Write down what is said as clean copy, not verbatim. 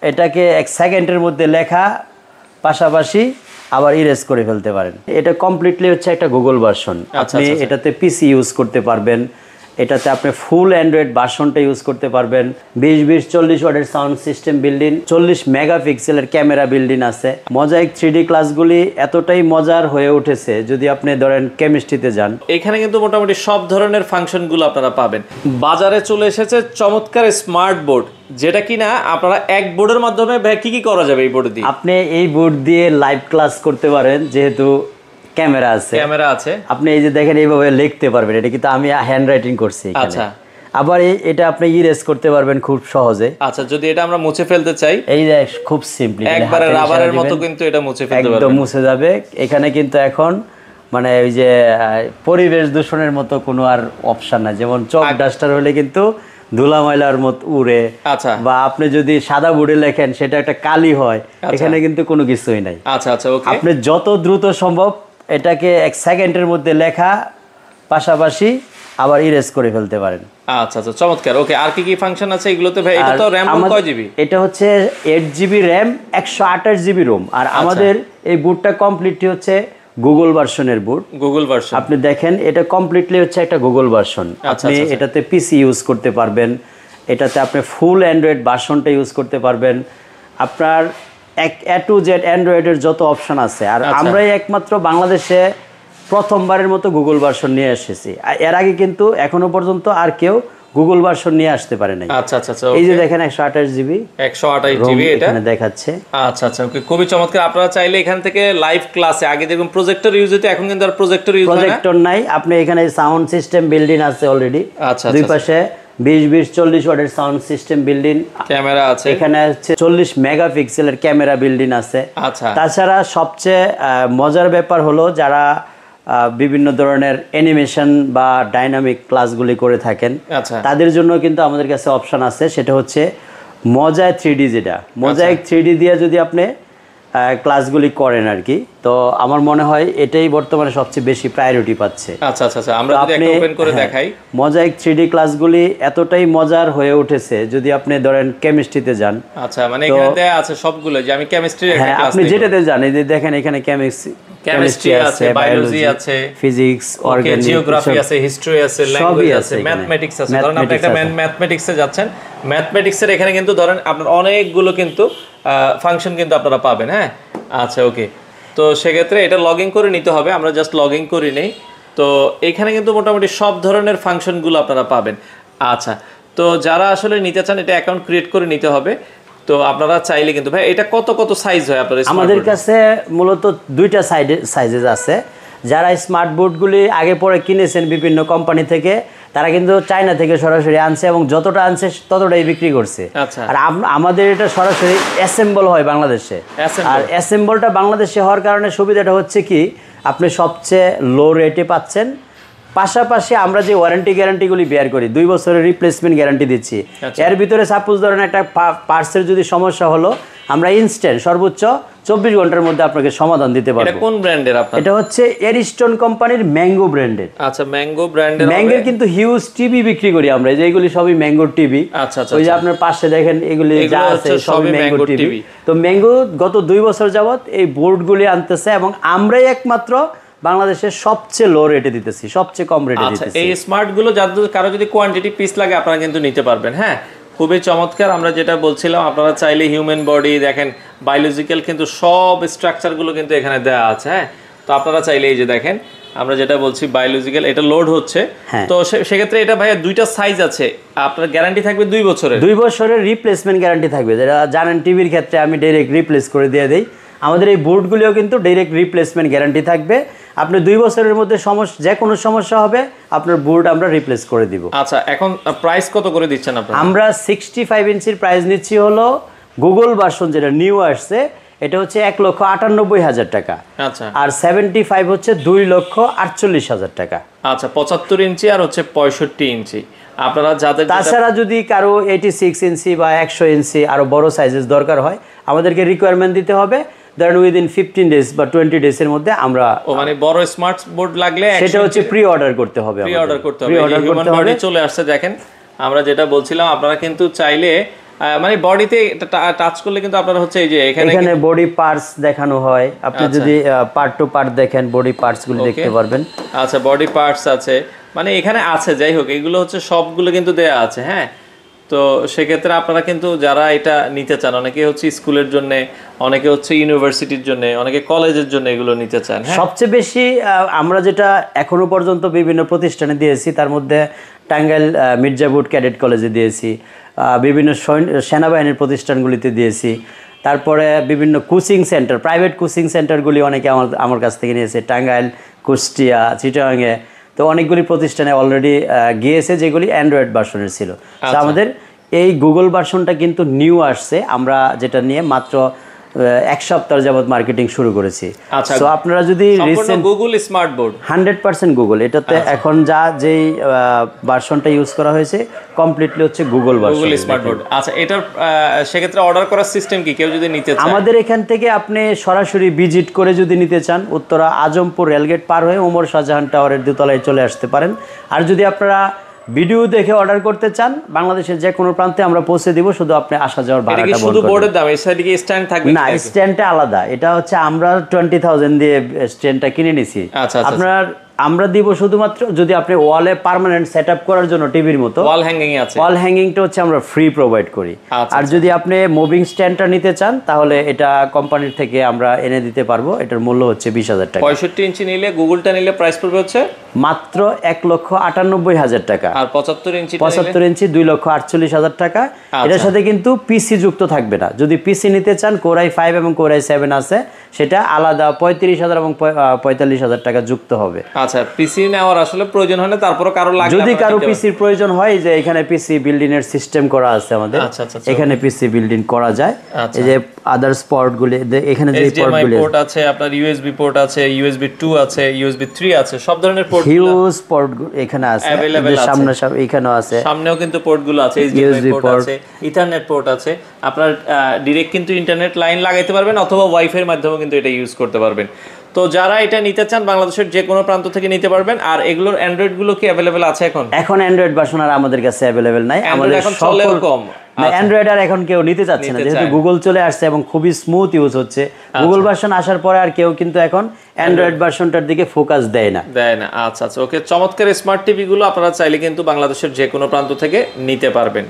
এটাকে 1 সেকেন্ডের মধ্যে লেখা পাশাপাশি আবার ইরেজ করে ফেলতে পারেন। এটা কমপ্লিটলি হচ্ছে একটা গুগল ভার্সন। আপনি এটাতে পিসি ইউজ করতে পারবেন, এটাতে আপনি ফুল অ্যান্ড্রয়েড ভার্সনটা ইউজ করতে পারবেন। 20-40 ওয়াটের সাউন্ড সিস্টেম বিল্ডিং, 40 মেগাপিক্সেলের ক্যামেরা বিল্ডিং আছে। মোজাইক 3D ক্লাসগুলি এতটাই মজার হয়ে উঠেছে, যদি আপনি ধরেন কেমিস্ট্রিতে যান, এখানে কিন্তু মোটামুটি সব ধরনের ফাংশনগুলো আপনারা পাবেন। বাজারে চলে এসেছে চমৎকার স্মার্ট বোর্ড, যেটা কিনা আপনারা এক বোর্ডের মাধ্যমে কি করা যাবে এই বোর্ড দিয়ে? আপনি এই বোর্ড দিয়ে লাইভ ক্লাস করতে পারেন, যেহেতু ক্যামেরা আছে। আপনি এই যে দেখেন এইভাবে লিখতে পারবেন, এটা কিন্তু আমি হ্যান্ড রাইটিং করছি এখানে। আচ্ছা, আবার এটা আপনি ইরেজ করতে পারবেন খুব সহজে। আচ্ছা, যদি এটা আমরা মুছে ফেলতে চাই, এই যে খুব সিম্পলি একবারে রাবারের মতো কিন্তু এটা মুছে ফেলতে পারবেন, একদম মুছে যাবে। এখানে কিন্তু এখন মানে ওই যে পরিবেশ দূষণের মতো কোনো আর অপশন নাই, যেমন চক ডাস্টার হলে কিন্তু ধুলা ময়লার মতো উড়ে, আচ্ছা, বা আপনি যদি সাদা বোর্ডে লেখেন সেটা একটা কালি হয়, এখানে কিন্তু কোনো কিছুই নাই। আচ্ছা আচ্ছা, ওকে। আপনি যত দ্রুত সম্ভব এটাকে 1 সেকেন্ডের মধ্যে লেখা পাশাপাশি আবার ইরেজ করে ফেলতে পারেন। আচ্ছা আচ্ছা, চমৎকার। ওকে, আর কি কি ফাংশন আছে এগুলোতে ভাই? এটা তো র‍্যাম কয় জিবি? এটা হচ্ছে 8 জিবি র‍্যাম, 128 জিবি রোম। আর আমাদের এই বুটটা কমপ্লিটলি হচ্ছে গুগল ভার্সনের বুট। গুগল ভার্সন আপনি দেখেন এটা কমপ্লিটলি হচ্ছে একটা গুগল ভার্সন। আপনি এটাতে পিসি ইউজ করতে পারবেন, এটাতে আপনি ফুল অ্যান্ড্রয়েড ভার্সনটা ইউজ করতে পারবেন। আপনার A to Z অ্যান্ড্রয়েডের যত অপশন আছে, আর আমরাই একমাত্র বাংলাদেশে প্রথমবারের মতো গুগল ভার্সন নিয়ে এসেছি। এর আগে কিন্তু এখনো পর্যন্ত আর কেউ গুগল ভার্সন নিয়ে আসতে পারে নাই। আচ্ছা আচ্ছা, এই যে দেখেন 128 জিবি এটা এখানে দেখাচ্ছে। আচ্ছা আচ্ছা, ওকে, খুবই চমৎকার। আপনারা চাইলে এখান থেকে লাইভ ক্লাসে, আগে যেরকম প্রজেক্টর ইউজ হতো, এখন কিন্তু আর প্রজেক্টর ইউজ হয় না। প্রজেক্টর নাই, আপনি এখানে সাউন্ড সিস্টেম বিল্ডিং আছে অলরেডি। আচ্ছা, দুই পাশে 20-40 ওয়াটের সাউন্ড সিস্টেম বিল্ডিং, ক্যামেরা আছে। এখানে হচ্ছে 40 মেগাপিক্সেলের ক্যামেরা বিল্ডিং আছে। আচ্ছা, তাছাড়া সবচেয়ে মজার ব্যাপার হলো, যারা বিভিন্ন ধরনের অ্যানিমেশন বা ডাইনামিক ক্লাসগুলি করে থাকেন, তাদের জন্য কিন্তু আমাদের কাছে অপশন আছে, সেটা হচ্ছে মোজাইক 3D। যেটা মোজাইক 3D দিয়ে যদি আপনি ক্লাসগুলি করেন আর কি, তো আমার মনে হয় এটাই বর্তমানে সবচেয়ে বেশি প্রায়োরিটি পাচ্ছে। আচ্ছা আচ্ছা, আমরা যদি একটা ওপেন করে দেখাই, মোজাইক 3D ক্লাসগুলি এতটাই মজার হয়ে উঠেছে, যদি আপনি ধরেন কেমিস্ট্রিতে যান। আচ্ছা, মানে এখানে দেয়া আছে সবগুলো, যে আমি কেমিস্ট্রির একটা ক্লাস আপনি যেটাতে যান, এই যে দেখেন এখানে কেমিস্ট্রি আছে, বায়োলজি আছে, ফিজিক্স, অর্গানিক, জিওগ্রাফি আছে, হিস্ট্রি আছে, ল্যাঙ্গুয়েজ আছে, ম্যাথমেটিক্স আছে। ধরেন আপনি একটা ম্যাথমেটিক্সে যাচ্ছেন, ম্যাথমেটিক্সের এখানে কিন্তু ধরেন আপনার অনেকগুলো কিন্তু ফাংশন কিন্তু আপনারা পাবেন। হ্যাঁ, আচ্ছা, ওকে। তো সেক্ষেত্রে এটা লগ ইন করে নিতে হবে, আমরা জাস্ট লগ ইন করি নেই। তো এখানে কিন্তু মোটামুটি সব ধরনের ফাংশনগুলো আপনারা পাবেন। আচ্ছা, তো যারা আসলে নিতে চান, এটা অ্যাকাউন্ট ক্রিয়েট করে নিতে হবে। তো আপনারা চাইলে কিন্তু ভাই, এটা কত কত সাইজ হয় আপনাদের? আমাদের কাছে মূলত দুইটা সাইজেস আছে। যারা স্মার্ট বোর্ডগুলি আগে পরে কিনেছেন বিভিন্ন কোম্পানি থেকে, তারা কিন্তু চায়না থেকে সরাসরি আনছে, এবং যতটা আনছে ততটাই বিক্রি করছে। আর আমাদের এটা সরাসরি অ্যাসেম্বল হয় বাংলাদেশে। আর অ্যাসেম্বলটা বাংলাদেশে হওয়ার কারণে সুবিধাটা হচ্ছে কি, আপনি সবচেয়ে লো রেটে পাচ্ছেন। পাশাপাশি আমরা যে ওয়ারেন্টি গ্যারান্টিগুলি বেয়ার করি, 2 বছরের রিপ্লেসমেন্ট গ্যারান্টি দিচ্ছি। এর ভিতরে সাপোজ ধরেন একটা পার্টসের যদি সমস্যা হলো, আমরা ইনস্ট্যান্ট সর্বোচ্চ 24 ঘন্টার মধ্যে আপনাকে সমাধান দিতে পারবো। এটা কোন ব্র্যান্ডের আপনার? এটা হচ্ছে এরিস্টন কোম্পানির ম্যাঙ্গো ব্র্যান্ডের। আচ্ছা, ম্যাঙ্গো ব্র্যান্ডের। ম্যাঙ্গোর কিন্তু হিউজ টিভি বিক্রি করি আমরা, যে এইগুলি সবই ম্যাঙ্গোর টিভি। আচ্ছা আচ্ছা, ওই যে আপনার পাশে দেখেন এগুলি যা আছে সবই ম্যাঙ্গোর টিভি। তো ম্যাঙ্গো গত 2 বছর যাবত এই বোর্ডগুলি আনতেছে, এবং আমরাই একমাত্র বাংলাদেশের সবচেয়ে লো রেটে দিতেছি, সবচেয়ে কম রেটে দিতেছি। এই স্মার্টগুলো যাদের কারো যদি কোয়ান্টিটি পিস লাগে, আপনারা কিন্তু নিতে পারবেন। হ্যাঁ, খুবই চমৎকার। আমরা যেটা বলছিলাম, আপনারা চাইলে হিউম্যান বডি দেখেন, বায়োলজিক্যাল কিন্তু সব স্ট্রাকচারগুলো কিন্তু এখানে দেওয়া আছে। হ্যাঁ, তো আপনারা চাইলে এই যে দেখেন, আমরা যেটা বলছি বায়োলজিক্যাল, এটা লোড হচ্ছে। তো সেক্ষেত্রে এটা ভাইয়া দুইটা সাইজ আছে, আপনার গ্যারান্টি থাকবে 2 বছরের। 2 বছরের রিপ্লেসমেন্ট গ্যারান্টি থাকবে, যেটা জানেন টিভির ক্ষেত্রে আমি ডাইরেক্ট রিপ্লেস করে দিয়ে দিই। আমাদের এই বোর্ডগুলিও কিন্তু ডাইরেক্ট রিপ্লেসমেন্ট গ্যারান্টি থাকবে। আপনি 2 বছরের মধ্যে যে কোনো সমস্যা হবে, আপনার বোর্ড আমরা রিপ্লেস করে দিব। আচ্ছা, এখন প্রাইস কত করে দিচ্ছেন আপনারা? আমরা 65 ইঞ্চির প্রাইস নিচ্ছি হলো গুগল ভার্সন, যেটা নিউ আসছে, এটা হচ্ছে 1,98,000 টাকা। আচ্ছা, আর 75 হচ্ছে 2,48,000 টাকা। আচ্ছা, 75 ইঞ্চি আর হচ্ছে 65 ইঞ্চি। আপনারা যাদের, তাছাড়া যদি কারো 86 ইঞ্চি বা 100 ইঞ্চি আরো বড় সাইজের দরকার হয়, আমাদেরকে রিকোয়ারমেন্ট দিতে হবে। ধরেন উইদিন 15 ডেজ বা 20 ডেজের মধ্যে আমরা, মানে বড় স্মার্ট বোর্ড লাগলে সেটা হচ্ছে প্রি অর্ডার করতে হবে। প্রি অর্ডার করতে হবে। হিউম্যান বডি চলে আসছে, দেখেন আমরা যেটা বলছিলাম, আপনারা কিন্তু চাইলে মানে বডিতে টাচ করলে কিন্তু আপনারা হচ্ছে এই যে এখানে বডি পার্টস দেখানো হয়, আপনি যদি পার্ট টু পার্ট দেখেন বডি পার্টস গুলো দেখতে পারবেন। আচ্ছা, বডি পার্টস আছে, মানে এখানে আছে, যাই হোক এগুলো হচ্ছে সবগুলো কিন্তু দেয়া আছে। হ্যাঁ, তো সেক্ষেত্রে আপনারা কিন্তু যারা এটা নিতে চান, অনেকে হচ্ছে স্কুলের জন্য, অনেকে হচ্ছে ইউনিভার্সিটির জন্য, অনেকে কলেজের জন্য এগুলো নিতে চান। সবচেয়ে বেশি আমরা যেটা এখনো পর্যন্ত বিভিন্ন প্রতিষ্ঠানে দিয়েছি, তার মধ্যে টাঙ্গাইল মির্জাপুর ক্যাডেট কলেজে দিয়েছি, বিভিন্ন সেনাবাহিনীর প্রতিষ্ঠানগুলিতে দিয়েছি, তারপরে বিভিন্ন কোচিং সেন্টার, প্রাইভেট কোচিং সেন্টারগুলি অনেকে আমার কাছ থেকে নিয়েছে, টাঙ্গাইল, কুষ্টিয়া, চিটাগাংয়ে। তো অনেকগুলি প্রতিষ্ঠানে অলরেডি গিয়েছে যেগুলি অ্যান্ড্রয়েড ভার্সনের ছিল। তো আমাদের এই গুগল ভার্সনটা কিন্তু নিউ আসছে, আমরা যেটা নিয়ে মাত্র এক সপ্তাহ যাবত মার্কেটিং শুরু করেছি। তো আপনারা যদি গুগল স্মার্ট বোর্ড 100% গুগল, এটাতে এখন যেই ভার্সনটা ইউজ করা হয়েছে কমপ্লিটলি হচ্ছে Google version, Google smart board. আচ্ছা, এটার সেক্ষেত্রে অর্ডার করার সিস্টেম কি? কেউ যদি নিতে চায় আমাদের এখান থেকে আপনি সরাসরি ভিজিট করে যদি নিতে চান, উত্তরা আজমপুর রেলগেট পার হয়ে ওমর শাহজাহান টাওয়ারের দোতলায় চলে আসতে পারেন। আর যদি আপনারা ভিডিও দেখে অর্ডার করতে চান, বাংলাদেশের যে কোনো প্রান্তে আমরা পৌঁছে দিব, শুধু আপনি আসা যাওয়ার ভাড়াটা বহন করবেন। শুধু বোর্ডের দাম, এর সাইডে কি স্ট্যান্ড থাকবে? না, স্ট্যান্ডটা আলাদা। এটা হচ্ছে আমরা 20,000 দিয়ে স্ট্যান্ডটা কিনে নিছি। আপনার আমরা দিব শুধুমাত্র যদি আপনি ওয়ালে পার্মানেন্ট সেটআপ করার জন্য টিভির মতো ওয়াল হ্যাঙ্গিং আছে, ওয়াল হ্যাঙ্গিংটা হচ্ছে আমরা ফ্রি প্রোভাইড করি। আর যদি আপনি মুভিং স্ট্যান্ডটা নিতে চান, তাহলে এটা কোম্পানির থেকে আমরা এনে দিতে পারবো। এটার মূল্য হচ্ছে 20,000 টাকা। 65 ইঞ্চি নিলে, গুগলটা নিলে প্রাইস পড়বে হচ্ছে মাত্র 1,98,000 টাকা। আর 75 ইঞ্চি 2,48,000 টাকা। এটার সাথে কিন্তু পিসি যুক্ত থাকবে না। যদি পিসি নিতে চান, Core i5 এবং Core i7 আছে, সেটা আলাদা 35,000 এবং 45,000 টাকা যুক্ত হবে। আচ্ছা, পিসি নেওয়ার আসলে প্রয়োজন হয় না, তারপরে কারো লাগবে, যদি কারো পিসির প্রয়োজন হয়, যে এখানে পিসি বিল্ডিং এর সিস্টেম করা আছে আমাদের, এখানে পিসি বিল্ডিং করা যায়। এই যে আদার্স পোর্ট গুলি এখানে, যে পোর্ট আছে, আপনার ইউএসবি পোর্ট আছে, ইউএসবি 2 আছে, ইউএসবি 3 আছে, সব ধরনের পোর্ট, হিউজ পোর্ট এখানে আছে। সামনে এখানেও আছে, সামনেও কিন্তু পোর্ট গুলো আছে, এইচডিএমআই পোর্ট আছে, ইথারনেট পোর্ট আছে। আপনার ডাইরেক্ট কিন্তু ইন্টারনেট লাইন লাগাইতে পারবেন, অথবা ওয়াইফাই এর মাধ্যমে কিন্তু এটা ইউজ করতে পারবেন। তো যারা এটা নিতে চান, বাংলাদেশের যে কোনো প্রান্ত থেকে নিতে পারবেন। আর এগুলোর অ্যান্ড্রয়েড গুলো কি अवेलेबल আছে এখন? এখন অ্যান্ড্রয়েড ভার্সন আর আমাদের কাছে अवेलेबल নাই। আমাদের এখন চলেও কম, অ্যান্ড্রয়েড আর এখন কেউ নিতে চাচ্ছে না, যেহেতু গুগল চলে আসছে এবং খুবই স্মুথ ইউজ হচ্ছে। গুগল ভার্সন আসার পরে আর কেউ কিন্তু এখন অ্যান্ড্রয়েড ভার্সনটার দিকে ফোকাস দেয় না। আচ্ছা, ওকে। চমৎকার স্মার্ট টিভি গুলো আপনারা চাইলে কিন্তু বাংলাদেশের যে কোনো প্রান্ত থেকে নিতে পারবেন।